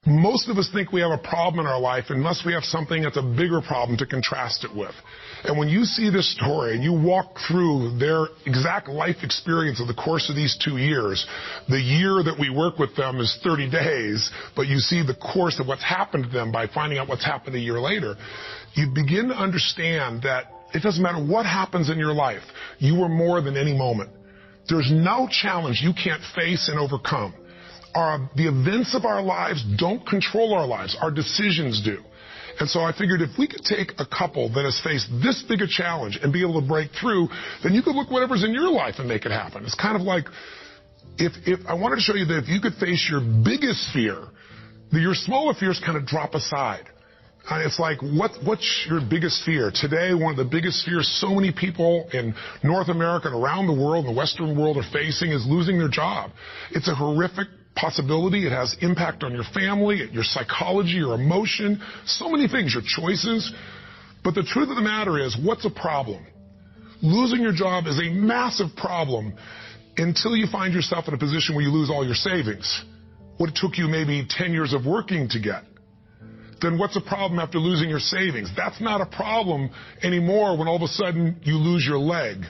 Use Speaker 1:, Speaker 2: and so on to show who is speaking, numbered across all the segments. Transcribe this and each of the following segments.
Speaker 1: Most of us think we have a problem in our life unless we have something that's a bigger problem to contrast it with. And when you see this story and you walk through their exact life experience of the course of these 2 years, the year that we work with them is 30 days, but you see the course of what's happened to them by finding out what's happened a year later, you begin to understand that it doesn't matter what happens in your life, you are more than any moment. There's no challenge you can't face and overcome. The events of our lives don't control our lives. Our decisions do. And so I figured if we could take a couple that has faced this big a challenge and be able to break through, then you could look whatever's in your life and make it happen. It's kind of like, if I wanted to show you that if you could face your biggest fear, your smaller fears kind of drop aside. It's like, what's your biggest fear? Today, one of the biggest fears so many people in North America and around the world, the Western world, are facing is losing their job. It's a horrific possibility. It has impact on your family, your psychology, your emotion, so many things, your choices. But the truth of the matter is, what's a problem? Losing your job is a massive problem until you find yourself in a position where you lose all your savings. What it took you maybe 10 years of working to get. Then what's a problem after losing your savings? That's not a problem anymore when all of a sudden you lose your leg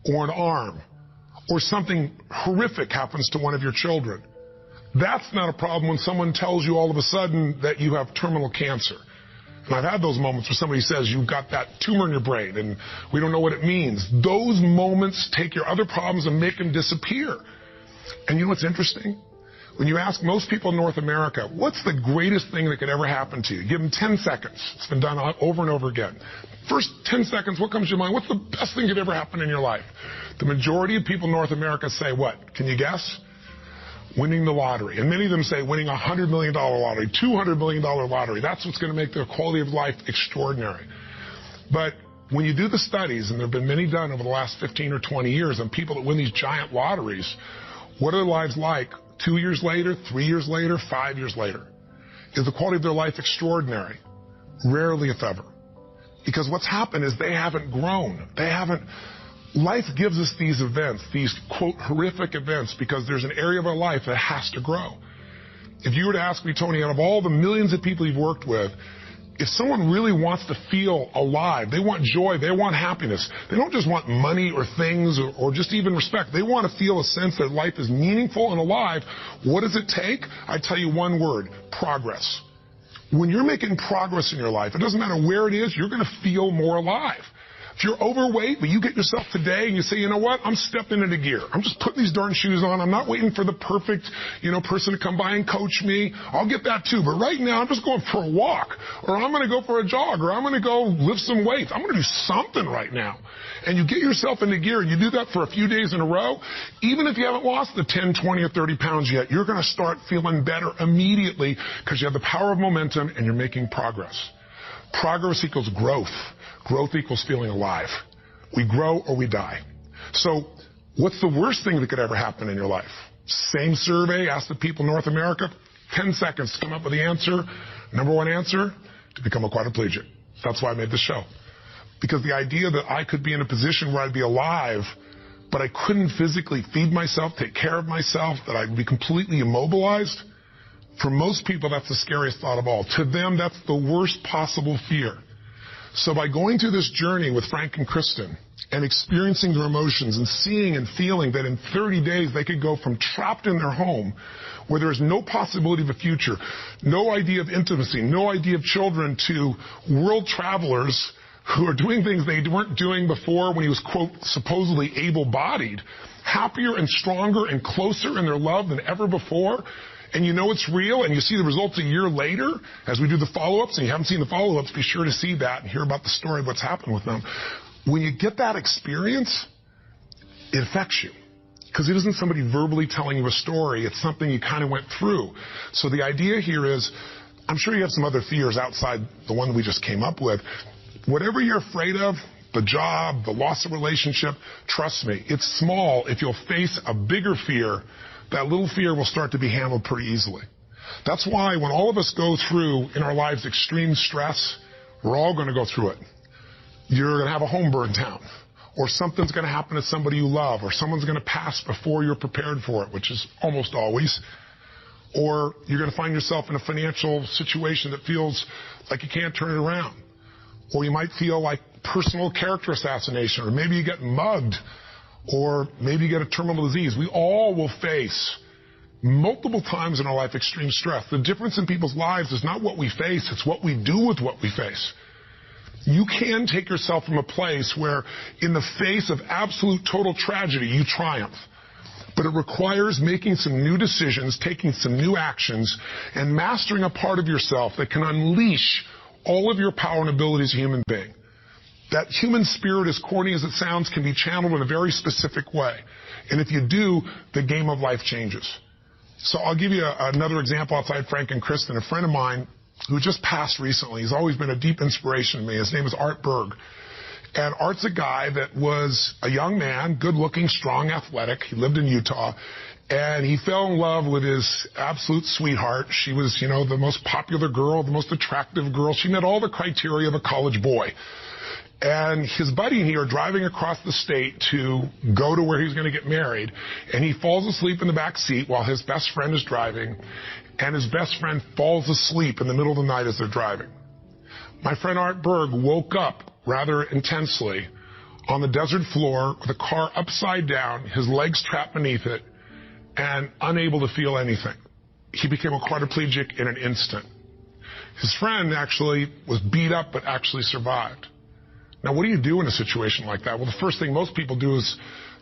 Speaker 1: or an arm or something horrific happens to one of your children. That's not a problem when someone tells you all of a sudden that you have terminal cancer. And I've had those moments where somebody says you've got that tumor in your brain and we don't know what it means. Those moments take your other problems and make them disappear. And you know what's interesting? When you ask most people in North America, what's the greatest thing that could ever happen to you? Give them 10 seconds. It's been done over and over again. First 10 seconds, what comes to your mind? What's the best thing that could ever happen in your life? The majority of people in North America say what? Can you guess? Winning the lottery. And many of them say winning a $100 million lottery, $200 million lottery. That's what's going to make their quality of life extraordinary. But when you do the studies, and there have been many done over the last 15 or 20 years on people that win these giant lotteries, what are their lives like 2 years later, 3 years later, 5 years later? Is the quality of their life extraordinary? Rarely, if ever. Because what's happened is they haven't grown. Life gives us these events, these, quote, horrific events, because there's an area of our life that has to grow. If you were to ask me, Tony, out of all the millions of people you've worked with, if someone really wants to feel alive, they want joy, they want happiness, they don't just want money or things or just even respect. They want to feel a sense that life is meaningful and alive. What does it take? I tell you one word: progress. When you're making progress in your life, it doesn't matter where it is, you're going to feel more alive. If you're overweight, but you get yourself today and you say, you know what, I'm stepping into gear. I'm just putting these darn shoes on. I'm not waiting for the perfect, person to come by and coach me. I'll get that too. But right now, I'm just going for a walk, or I'm going to go for a jog, or I'm going to go lift some weights. I'm going to do something right now. And you get yourself into gear and you do that for a few days in a row. Even if you haven't lost the 10, 20, or 30 pounds yet, you're going to start feeling better immediately because you have the power of momentum and you're making progress. Progress equals growth. Growth equals feeling alive. We grow or we die. So what's the worst thing that could ever happen in your life? Same survey, ask the people in North America, 10 seconds to come up with the answer. Number one answer, to become a quadriplegic. That's why I made this show. Because the idea that I could be in a position where I'd be alive, but I couldn't physically feed myself, take care of myself, that I'd be completely immobilized, for most people, that's the scariest thought of all. To them, that's the worst possible fear. So by going through this journey with Frank and Kristen and experiencing their emotions and seeing and feeling that in 30 days they could go from trapped in their home where there's no possibility of a future, no idea of intimacy, no idea of children, to world travelers who are doing things they weren't doing before when he was, quote, supposedly able-bodied, happier and stronger and closer in their love than ever before. And you know it's real, and you see the results a year later as we do the follow-ups, and you haven't seen the follow-ups, be sure to see that and hear about the story of what's happened with them. When you get that experience, it affects you. Because it isn't somebody verbally telling you a story, it's something you kind of went through. So the idea here is, I'm sure you have some other fears outside the one we just came up with. Whatever you're afraid of, the job, the loss of relationship, trust me, it's small. If you'll face a bigger fear, that little fear will start to be handled pretty easily. That's why when all of us go through in our lives extreme stress, we're all going to go through it. You're going to have a home burned down, or something's going to happen to somebody you love, or someone's going to pass before you're prepared for it, which is almost always. Or you're going to find yourself in a financial situation that feels like you can't turn it around. Or you might feel like personal character assassination, or maybe you get mugged, or maybe you get a terminal disease. We all will face multiple times in our life extreme stress. The difference in people's lives is not what we face, it's what we do with what we face. You can take yourself from a place where in the face of absolute total tragedy, you triumph. But it requires making some new decisions, taking some new actions, and mastering a part of yourself that can unleash all of your power and ability as a human being. That human spirit, as corny as it sounds, can be channeled in a very specific way. And if you do, the game of life changes. So I'll give you another example outside Frank and Kristen. A friend of mine who just passed recently, he's always been a deep inspiration to me. His name is Art Berg. And Art's a guy that was a young man, good-looking, strong, athletic. He lived in Utah. And he fell in love with his absolute sweetheart. She was, the most popular girl, the most attractive girl. She met all the criteria of a college boy. And his buddy and he are driving across the state to go to where he's going to get married. And he falls asleep in the back seat while his best friend is driving. And his best friend falls asleep in the middle of the night as they're driving. My friend Art Berg woke up rather intensely on the desert floor with the car upside down, his legs trapped beneath it, and unable to feel anything. He became a quadriplegic in an instant. His friend actually was beat up but actually survived. Now, what do you do in a situation like that? Well, the first thing most people do is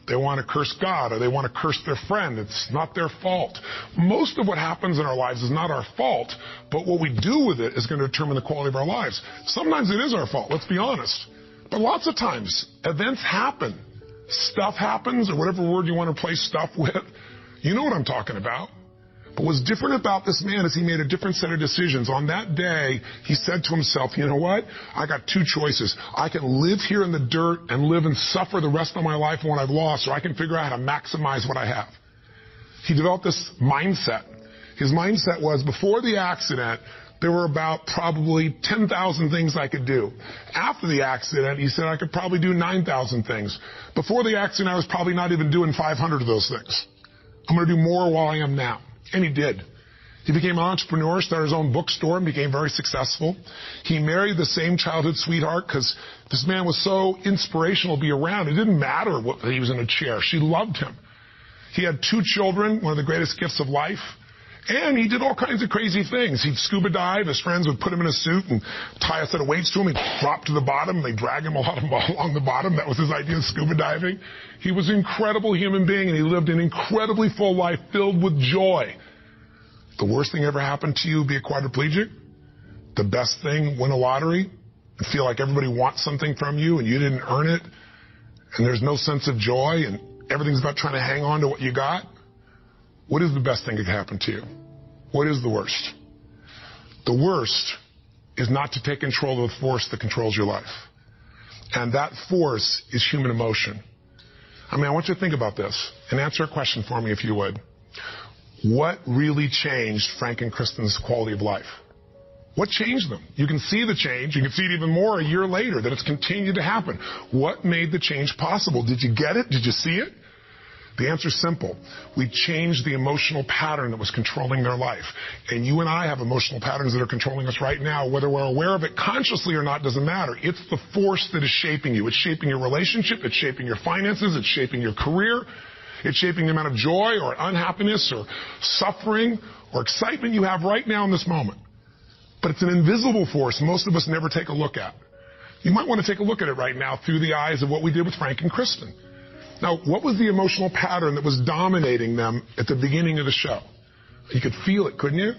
Speaker 1: they want to curse God or they want to curse their friend. It's not their fault. Most of what happens in our lives is not our fault, but what we do with it is going to determine the quality of our lives. Sometimes it is our fault, let's be honest. But lots of times, events happen. Stuff happens, or whatever word you want to replace stuff with. You know what I'm talking about. But what's different about this man is he made a different set of decisions. On that day, he said to himself, you know what? I got two choices. I can live here in the dirt and live and suffer the rest of my life on what I've lost, or I can figure out how to maximize what I have. He developed this mindset. His mindset was, before the accident, there were about probably 10,000 things I could do. After the accident, he said I could probably do 9,000 things. Before the accident, I was probably not even doing 500 of those things. I'm going to do more while I am now. And he did. He became an entrepreneur, started his own bookstore, and became very successful. He married the same childhood sweetheart because this man was so inspirational to be around. It didn't matter what he was in a chair. She loved him. He had 2 children, one of the greatest gifts of life. And he did all kinds of crazy things. He'd scuba dive. His friends would put him in a suit and tie a set of weights to him. He'd drop to the bottom. And they'd drag him along the bottom. That was his idea of scuba diving. He was an incredible human being, and he lived an incredibly full life filled with joy. The worst thing ever happened to you, be a quadriplegic. The best thing, win a lottery and feel like everybody wants something from you and you didn't earn it. And there's no sense of joy and everything's about trying to hang on to what you got. What is the best thing that could happen to you? What is the worst? The worst is not to take control of the force that controls your life. And that force is human emotion. I want you to think about this and answer a question for me if you would. What really changed Frank and Kristen's quality of life? What changed them? You can see the change. You can see it even more a year later that it's continued to happen. What made the change possible? Did you get it? Did you see it? The answer is simple. We changed the emotional pattern that was controlling their life. And you and I have emotional patterns that are controlling us right now. Whether we're aware of it consciously or not doesn't matter. It's the force that is shaping you. It's shaping your relationship. It's shaping your finances. It's shaping your career. It's shaping the amount of joy or unhappiness or suffering or excitement you have right now in this moment. But it's an invisible force most of us never take a look at. You might want to take a look at it right now through the eyes of what we did with Frank and Kristen. Now, what was the emotional pattern that was dominating them at the beginning of the show? You could feel it, couldn't you?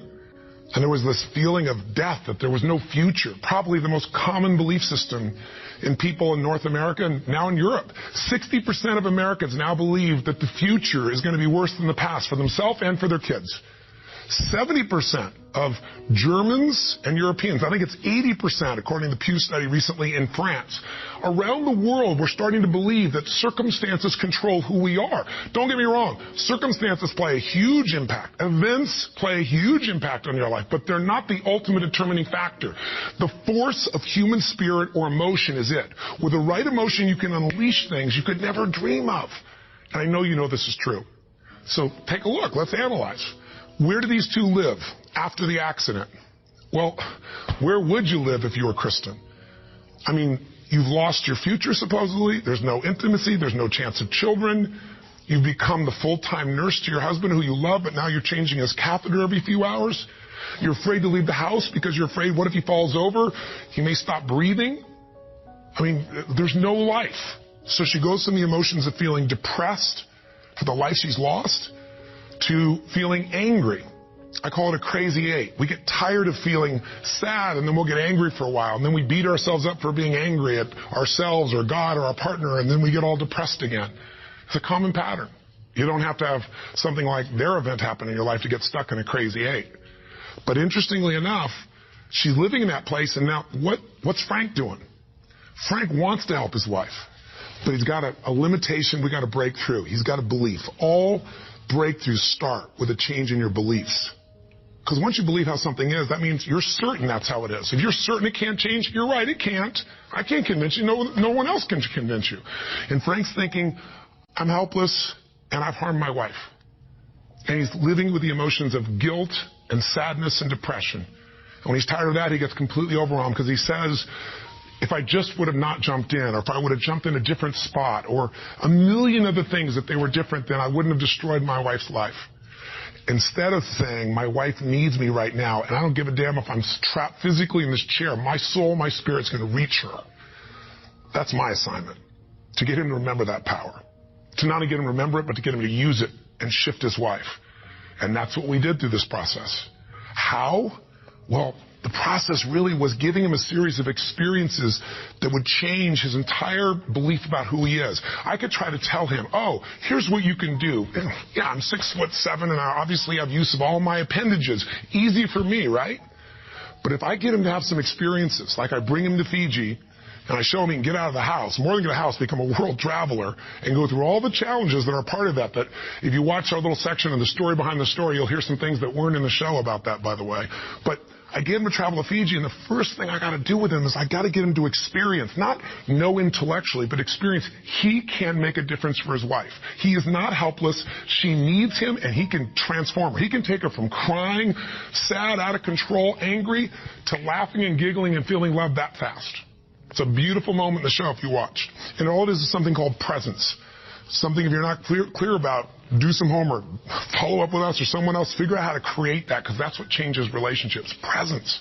Speaker 1: And there was this feeling of death, that there was no future. Probably the most common belief system in people in North America and now in Europe. 60% of Americans now believe that the future is going to be worse than the past for themselves and for their kids. 70% of Germans and Europeans, I think it's 80% according to the Pew study recently in France. Around the world, we're starting to believe that circumstances control who we are. Don't get me wrong, circumstances play a huge impact. Events play a huge impact on your life, but they're not the ultimate determining factor. The force of human spirit or emotion is it. With the right emotion, you can unleash things you could never dream of. And I know you know this is true. So take a look, let's analyze. Where do these two live after the accident? Well, where would you live if you were Kristen? I mean, you've lost your future, supposedly. There's no intimacy. There's no chance of children. You've become the full-time nurse to your husband who you love, but now you're changing his catheter every few hours. You're afraid to leave the house because you're afraid, what if he falls over? He may stop breathing. I mean, there's no life. So she goes from the emotions of feeling depressed for the life she's lost to feeling angry. I call it a crazy eight. We get tired of feeling sad, and then we'll get angry for a while, and then we beat ourselves up for being angry at ourselves or God or our partner, and then we get all depressed again. It's a common pattern. You don't have to have something like their event happen in your life to get stuck in a crazy eight. But interestingly enough, she's living in that place, and now what's Frank doing? Frank wants to help his wife, but he's got a limitation we got to break through. He's got a belief. All breakthroughs start with a change in your beliefs. Because once you believe how something is, that means you're certain that's how it is. If you're certain it can't change, you're right, it can't. I can't convince you. No one else can convince you. And Frank's thinking, I'm helpless, and I've harmed my wife. And he's living with the emotions of guilt and sadness and depression. And when he's tired of that, he gets completely overwhelmed because he says, if I just would have not jumped in, or if I would have jumped in a different spot, or a million other things that they were different, then I wouldn't have destroyed my wife's life. Instead of saying, my wife needs me right now, and I don't give a damn if I'm trapped physically in this chair, my soul, my spirit's going to reach her. That's my assignment, to get him to remember that power. To not only get him to remember it, but to get him to use it and shift his wife. And that's what we did through this process. How? Well, the process really was giving him a series of experiences that would change his entire belief about who he is. I could try to tell him, oh, here's what you can do. Yeah, I'm 6'7", and I obviously have use of all my appendages. Easy for me, right? But if I get him to have some experiences, like I bring him to Fiji, and I show him he can get out of the house, more than get out of the house, become a world traveler, and go through all the challenges that are part of that if you watch our little section of the story behind the story, you'll hear some things that weren't in the show about that, by the way. But I get him to travel to Fiji, and the first thing I got to do with him is I got to get him to experience, not know intellectually, but experience he can make a difference for his wife. He is not helpless. She needs him, and he can transform her. He can take her from crying, sad, out of control, angry, to laughing and giggling and feeling love that fast. It's a beautiful moment in the show if you watch. And all it is something called presence. Something if you're not clear about, do some homework, follow up with us or someone else, figure out how to create that, because that's what changes relationships. Presence.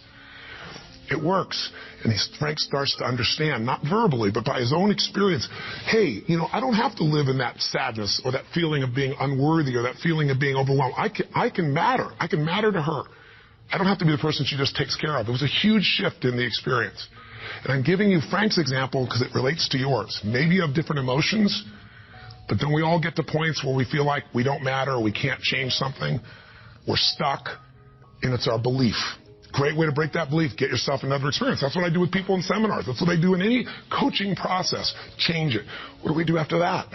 Speaker 1: It works. And Frank starts to understand, not verbally, but by his own experience, hey, I don't have to live in that sadness or that feeling of being unworthy or that feeling of being overwhelmed. I can matter. I can matter to her. I don't have to be the person she just takes care of. It was a huge shift in the experience. And I'm giving you Frank's example because it relates to yours. Maybe you have different emotions, but then we all get to points where we feel like we don't matter or we can't change something. We're stuck, and it's our belief. Great way to break that belief. Get yourself another experience. That's what I do with people in seminars. That's what I do in any coaching process. Change it. What do we do after that?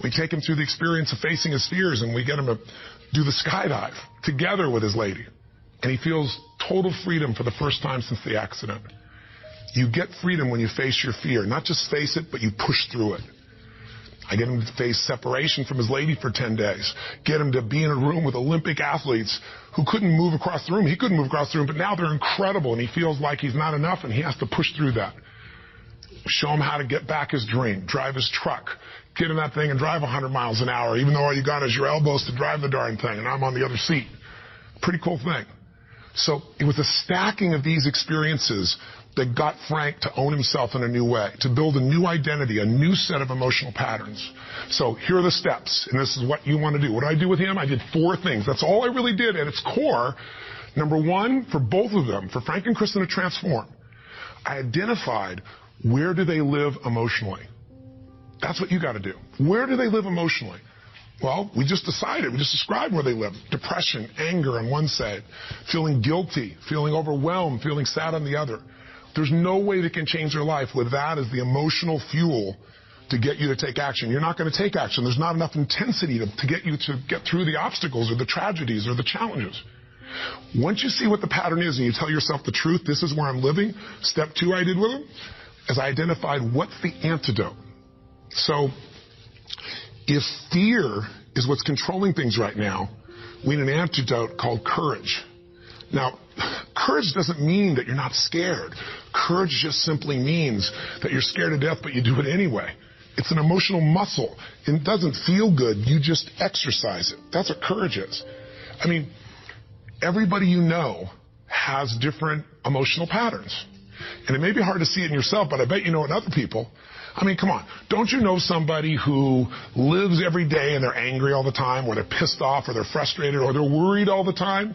Speaker 1: We take him through the experience of facing his fears, and we get him to do the skydive together with his lady. And he feels total freedom for the first time since the accident. You get freedom when you face your fear. Not just face it, but you push through it. I get him to face separation from his lady for 10 days. Get him to be in a room with Olympic athletes who couldn't move across the room. He couldn't move across the room, but now they're incredible, and he feels like he's not enough, and he has to push through that. Show him how to get back his dream, drive his truck, get in that thing and drive 100 miles an hour, even though all you got is your elbows to drive the darn thing, and I'm on the other seat. Pretty cool thing. So it was a stacking of these experiences that got Frank to own himself in a new way, to build a new identity, a new set of emotional patterns. So here are the steps, and this is what you want to do. What did I do with him? I did 4 things. That's all I really did at its core. Number 1, for both of them, for Frank and Kristen to transform, I identified where do they live emotionally. That's what you got to do. Where do they live emotionally? Well, we just decided. We just described where they live. Depression, anger on one side, feeling guilty, feeling overwhelmed, feeling sad on the other. There's no way they can change their life with that as the emotional fuel to get you to take action. You're not going to take action. There's not enough intensity to get you to get through the obstacles or the tragedies or the challenges. Once you see what the pattern is and you tell yourself the truth, this is where I'm living, step 2 I did with them, is I identified what's the antidote. So if fear is what's controlling things right now, we need an antidote called courage. Now, courage doesn't mean that you're not scared. Courage just simply means that you're scared to death, but you do it anyway. It's an emotional muscle. It doesn't feel good. You just exercise it. That's what courage is. I mean, everybody you know has different emotional patterns. And it may be hard to see it in yourself, but I bet you know it in other people. I mean, come on. Don't you know somebody who lives every day and they're angry all the time, or they're pissed off, or they're frustrated, or they're worried all the time?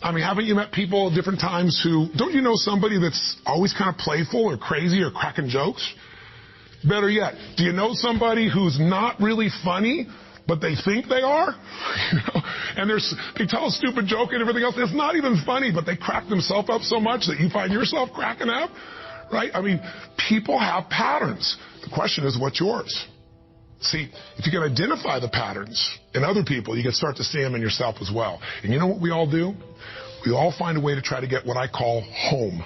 Speaker 1: I mean, haven't you met people at different times who, don't you know somebody that's always kind of playful or crazy or cracking jokes? Better yet, do you know somebody who's not really funny, but they think they are? You know? And they tell a stupid joke and everything else. It's not even funny, but they crack themselves up so much that you find yourself cracking up, right? I mean, people have patterns. The question is, what's yours? See, if you can identify the patterns in other people, you can start to see them in yourself as well. And you know what we all do? We all find a way to try to get what I call home.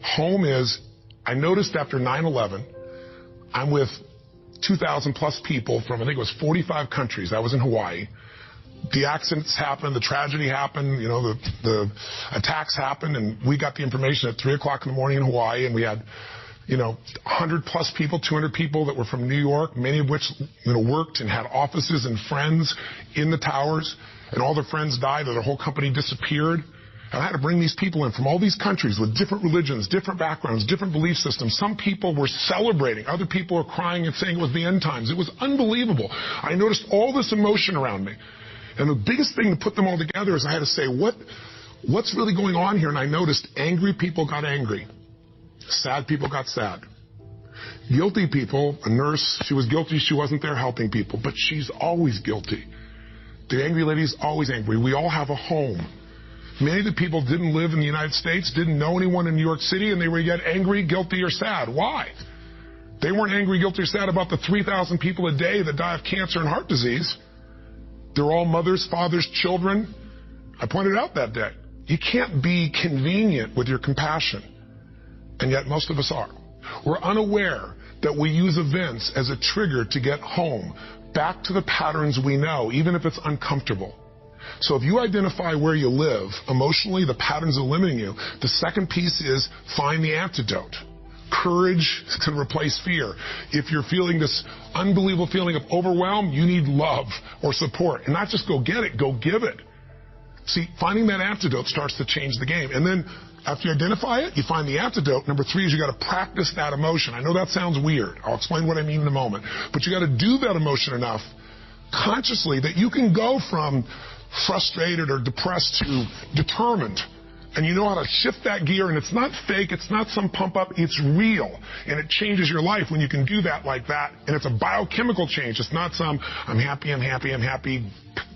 Speaker 1: Home is, I noticed after 9/11, I'm with 2,000 plus people from, I think it was 45 countries. I was in Hawaii. The accidents happened, the tragedy happened, you know, the attacks happened, and we got the information at 3 o'clock in the morning in Hawaii, and we had, you know, 100 plus people, 200 people that were from New York, many of which, you know, worked and had offices and friends in the towers, and all their friends died, or their whole company disappeared. And I had to bring these people in from all these countries with different religions, different backgrounds, different belief systems. Some people were celebrating. Other people were crying and saying it was the end times. It was unbelievable. I noticed all this emotion around me. And the biggest thing to put them all together is I had to say, what's really going on here? And I noticed angry people got angry. Sad people got sad. Guilty people, a nurse, she was guilty. She wasn't there helping people, but she's always guilty. The angry lady's always angry. We all have a home. Many of the people didn't live in the United States, didn't know anyone in New York City, and they were yet angry, guilty, or sad. Why? They weren't angry, guilty, or sad about the 3,000 people a day that die of cancer and heart disease. They're all mothers, fathers, children. I pointed out that day. You can't be convenient with your compassion, and yet most of us are. We're unaware that we use events as a trigger to get home, back to the patterns we know, even if it's uncomfortable. So if you identify where you live, emotionally, the patterns that are limiting you, the second piece is find the antidote. Courage can replace fear. If you're feeling this unbelievable feeling of overwhelm, you need love or support. And not just go get it, go give it. See, finding that antidote starts to change the game. And then after you identify it, you find the antidote. Number 3 is you got to practice that emotion. I know that sounds weird. I'll explain what I mean in a moment. But you got to do that emotion enough consciously that you can go from frustrated or depressed to determined. And you know how to shift that gear, and it's not fake, it's not some pump up, it's real. And it changes your life when you can do that like that. And it's a biochemical change. It's not some I'm happy,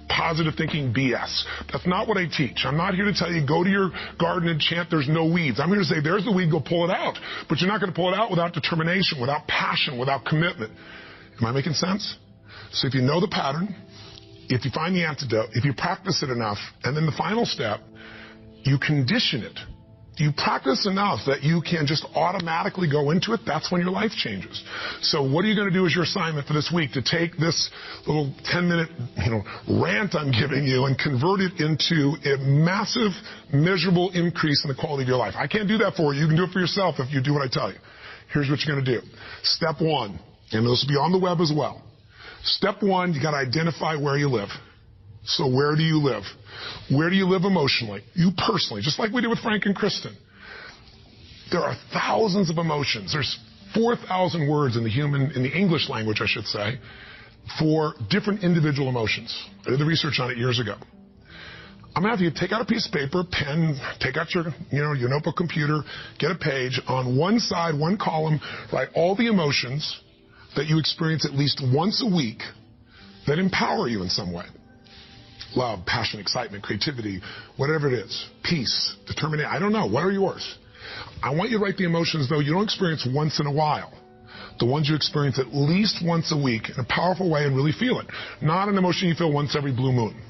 Speaker 1: positive thinking BS. That's not what I teach. I'm not here to tell you go to your garden and chant there's no weeds. I'm here to say there's the weed, go pull it out. But you're not going to pull it out without determination, without passion, without commitment. Am I making sense? So if you know the pattern, if you find the antidote, if you practice it enough, and then the final step, you condition it. You practice enough that you can just automatically go into it. That's when your life changes. So what are you going to do as your assignment for this week? To take this little 10-minute, rant I'm giving you and convert it into a massive, measurable increase in the quality of your life. I can't do that for you. You can do it for yourself if you do what I tell you. Here's what you're going to do. Step 1, and this will be on the web as well. Step 1, you got to identify where you live. So where do you live? Where do you live emotionally? You personally, just like we did with Frank and Kristen. There are thousands of emotions. There's 4,000 words in the English language, I should say, for different individual emotions. I did the research on it years ago. I'm going to have you take out a piece of paper, pen, take out your notebook, computer, get a page. On one side, one column, write all the emotions that you experience at least once a week that empower you in some way. Love, passion, excitement, creativity, whatever it is. Peace, determination, I don't know. What are yours? I want you to write the emotions, though, you don't experience once in a while. The ones you experience at least once a week in a powerful way and really feel it. Not an emotion you feel once every blue moon.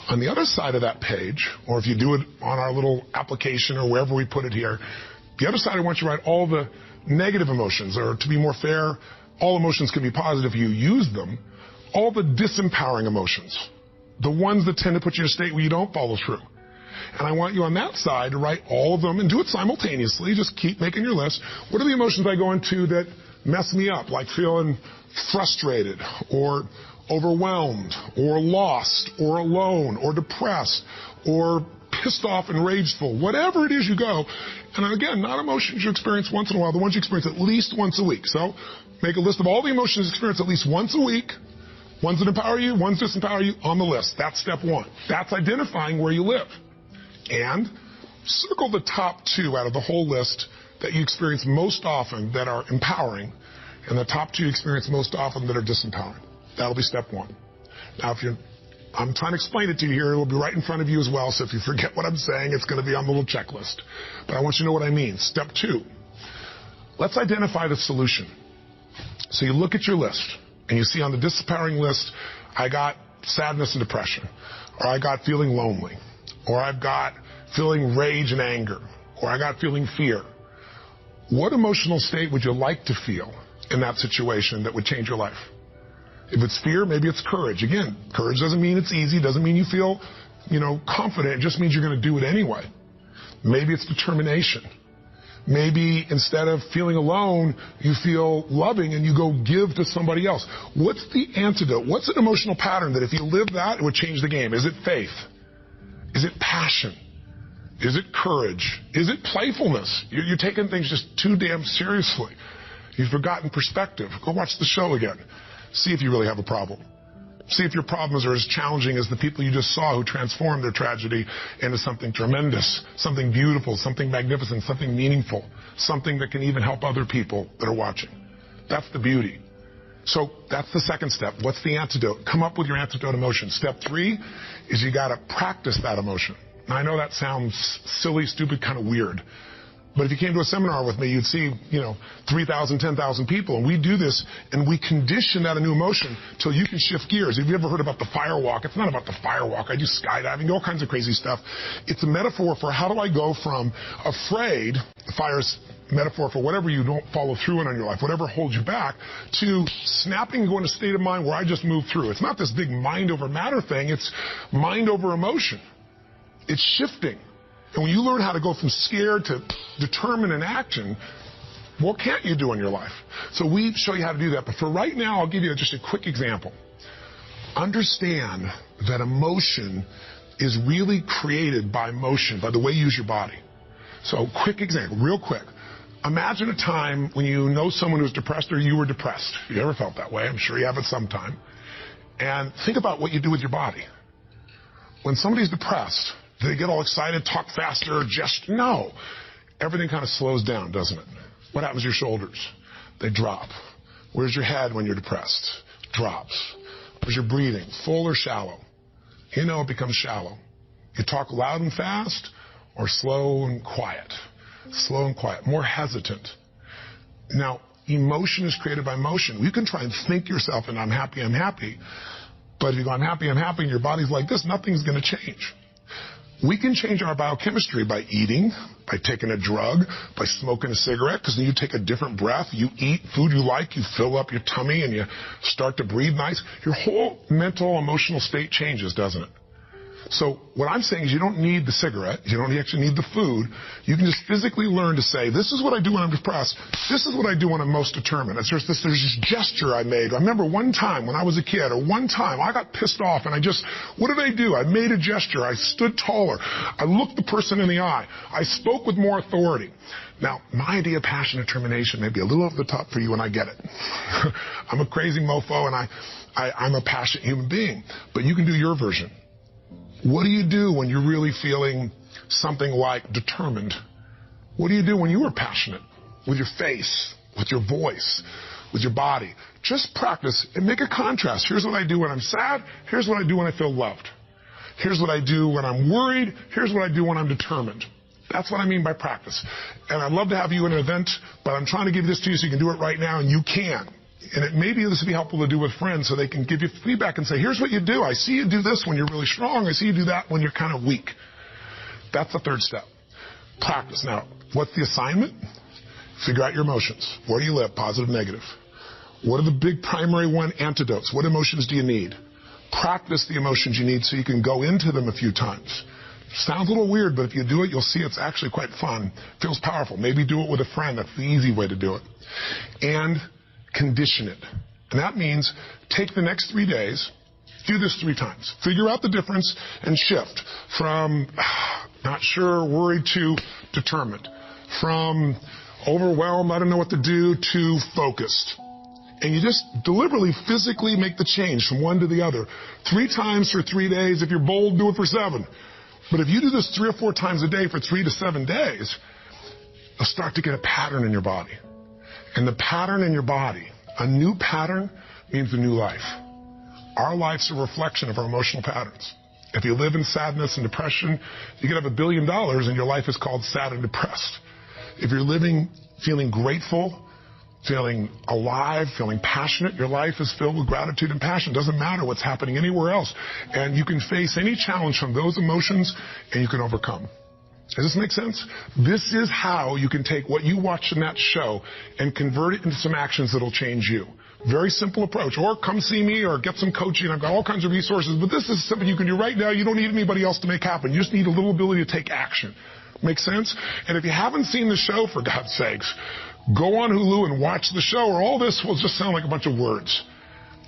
Speaker 1: On the other side of that page, or if you do it on our little application or wherever we put it here, the other side I want you to write all the negative emotions, or to be more fair, all emotions can be positive if you use them, all the disempowering emotions. the ones that tend to put you in a state where you don't follow through. And I want you on that side to write all of them and do it simultaneously. Just keep making your list. What are the emotions I go into that mess me up, like feeling frustrated or overwhelmed or lost or alone or depressed or pissed off and rageful, whatever it is you go. And again, not emotions you experience once in a while, the ones you experience at least once a week. So make a list of all the emotions you experience at least once a week, ones that empower you, ones that disempower you, on the list. That's step one. That's identifying where you live. And circle the top two out of the whole list that you experience most often that are empowering, and the top two you experience most often that are disempowering. That'll be step one. Now, I'm trying to explain it to you here. It will be right in front of you as well, so if you forget what I'm saying, it's going to be on the little checklist. But I want you to know what I mean. Step two, let's identify the solution. So you look at your list, and you see on the disempowering list, I got sadness and depression, or I got feeling lonely, or I've got feeling rage and anger, or I got feeling fear. What emotional state would you like to feel in that situation that would change your life? If it's fear, maybe it's courage. Again, courage doesn't mean it's easy, doesn't mean you feel, confident. It just means you're going to do it anyway. Maybe it's determination. Maybe instead of feeling alone, you feel loving and you go give to somebody else. What's the antidote? What's an emotional pattern that if you live that, it would change the game? Is it faith? Is it passion? Is it courage? Is it playfulness? You're taking things just too damn seriously. You've forgotten perspective. Go watch the show again. See if you really have a problem. See if your problems are as challenging as the people you just saw who transformed their tragedy into something tremendous, something beautiful, something magnificent, something meaningful, something that can even help other people that are watching. That's the beauty. So that's the second step. What's the antidote? Come up with your antidote emotion. Step three is you got to practice that emotion. Now, I know that sounds silly, stupid, kind of weird. But if you came to a seminar with me, you'd see, 3,000, 10,000 people. And we do this, and we condition that a new emotion till you can shift gears. Have you ever heard about the fire walk? It's not about the fire walk. I do skydiving, all kinds of crazy stuff. It's a metaphor for how do I go from afraid, the fire's metaphor for whatever you don't follow through on your life, whatever holds you back, to snapping and going to a state of mind where I just move through. It's not this big mind over matter thing. It's mind over emotion. It's shifting. And when you learn how to go from scared to determined in action, what can't you do in your life? So we show you how to do that. But for right now, I'll give you just a quick example. Understand that emotion is really created by motion, by the way you use your body. So quick example, real quick. Imagine a time when you know someone who's depressed or you were depressed. If you ever felt that way, I'm sure you have at some time. And think about what you do with your body. When somebody's depressed, do they get all excited, talk faster, gesture? No. Everything kind of slows down, doesn't it? What happens to your shoulders? They drop. Where's your head when you're depressed? Drops. Where's your breathing? Full or shallow? It becomes shallow. You talk loud and fast or slow and quiet? Slow and quiet. More hesitant. Now, emotion is created by motion. You can try and think yourself and I'm happy. But if you go, I'm happy, and your body's like this, nothing's going to change. We can change our biochemistry by eating, by taking a drug, by smoking a cigarette, because then you take a different breath. You eat food you like, you fill up your tummy, and you start to breathe nice. Your whole mental, emotional state changes, doesn't it? So what I'm saying is you don't need the cigarette. You don't actually need the food. You can just physically learn to say, this is what I do when I'm depressed. This is what I do when I'm most determined. There's this gesture I made. I remember one time when I was a kid, or one time I got pissed off and what did I do? I made a gesture. I stood taller. I looked the person in the eye. I spoke with more authority. Now, my idea of passion and determination may be a little over the top for you, and I get it. I'm a crazy mofo, and I'm a passionate human being. But you can do your version. What do you do when you're really feeling something like determined? What do you do when you are passionate? With your face, with your voice, with your body. Just practice and make a contrast. Here's what I do when I'm sad. Here's what I do when I feel loved. Here's what I do when I'm worried. Here's what I do when I'm determined. That's what I mean by practice. And I'd love to have you in an event, but I'm trying to give this to you so you can do it right now, and you can. And maybe this would be helpful to do with friends so they can give you feedback and say, here's what you do. I see you do this when you're really strong. I see you do that when you're kind of weak. That's the third step. Practice. Now, what's the assignment? Figure out your emotions. Where do you live? Positive, negative. What are the big primary antidotes? What emotions do you need? practice the emotions you need so you can go into them a few times. Sounds a little weird, but if you do it, you'll see it's actually quite fun. Feels powerful. Maybe do it with a friend. That's the easy way to do it. And condition it. And that means take the next 3 days, do this 3 times. Figure out the difference and shift from not sure, worried to determined. From overwhelmed, I don't know what to do, to focused. And you just deliberately, physically make the change from one to the other. 3 times for 3 days. If you're bold, do it for 7. But if you do this 3 or 4 times a day for 3 to 7 days, you'll start to get a pattern in your body. And the pattern in your body, a new pattern, means a new life. Our life's a reflection of our emotional patterns. If you live in sadness and depression, you could have $1 billion and your life is called sad and depressed. If you're living feeling grateful, feeling alive, feeling passionate, your life is filled with gratitude and passion. Doesn't matter what's happening anywhere else. And you can face any challenge from those emotions and you can overcome. Does this make sense? This is how you can take what you watched in that show and convert it into some actions that'll change you. Very simple approach. Or come see me or get some coaching. I've got all kinds of resources. But this is something you can do right now. You don't need anybody else to make happen. You just need a little ability to take action. Make sense? And if you haven't seen the show, for God's sakes, go on Hulu and watch the show, or all this will just sound like a bunch of words.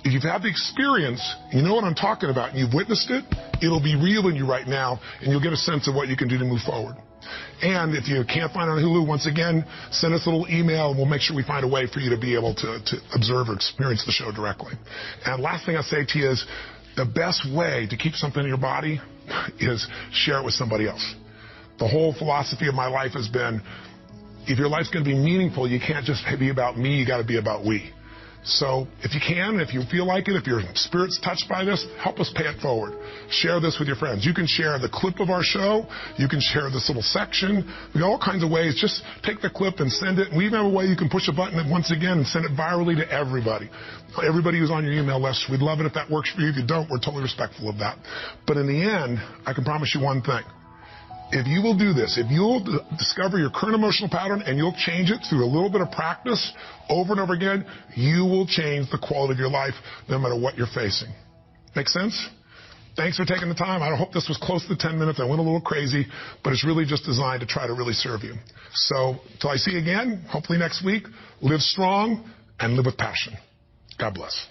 Speaker 1: If you've had the experience, you know what I'm talking about, and you've witnessed it, it'll be real in you right now, and you'll get a sense of what you can do to move forward. And if you can't find it on Hulu, once again, send us a little email, and we'll make sure we find a way for you to be able to observe or experience the show directly. And last thing I'll say to you is the best way to keep something in your body is share it with somebody else. The whole philosophy of my life has been, if your life's going to be meaningful, you can't just be about me, you got to be about we. So if you can, if you feel like it, if your spirit's touched by this, help us pay it forward. Share this with your friends. You can share the clip of our show. You can share this little section. We got all kinds of ways. Just take the clip and send it. And we even have a way you can push a button and once again and send it virally to everybody. Everybody who's on your email list. We'd love it if that works for you. If you don't, we're totally respectful of that. But in the end, I can promise you one thing. If you will do this, if you'll discover your current emotional pattern and you'll change it through a little bit of practice over and over again, you will change the quality of your life no matter what you're facing. Make sense? Thanks for taking the time. I hope this was close to 10 minutes. I went a little crazy, but it's really just designed to try to really serve you. So until I see you again, hopefully next week, live strong and live with passion. God bless.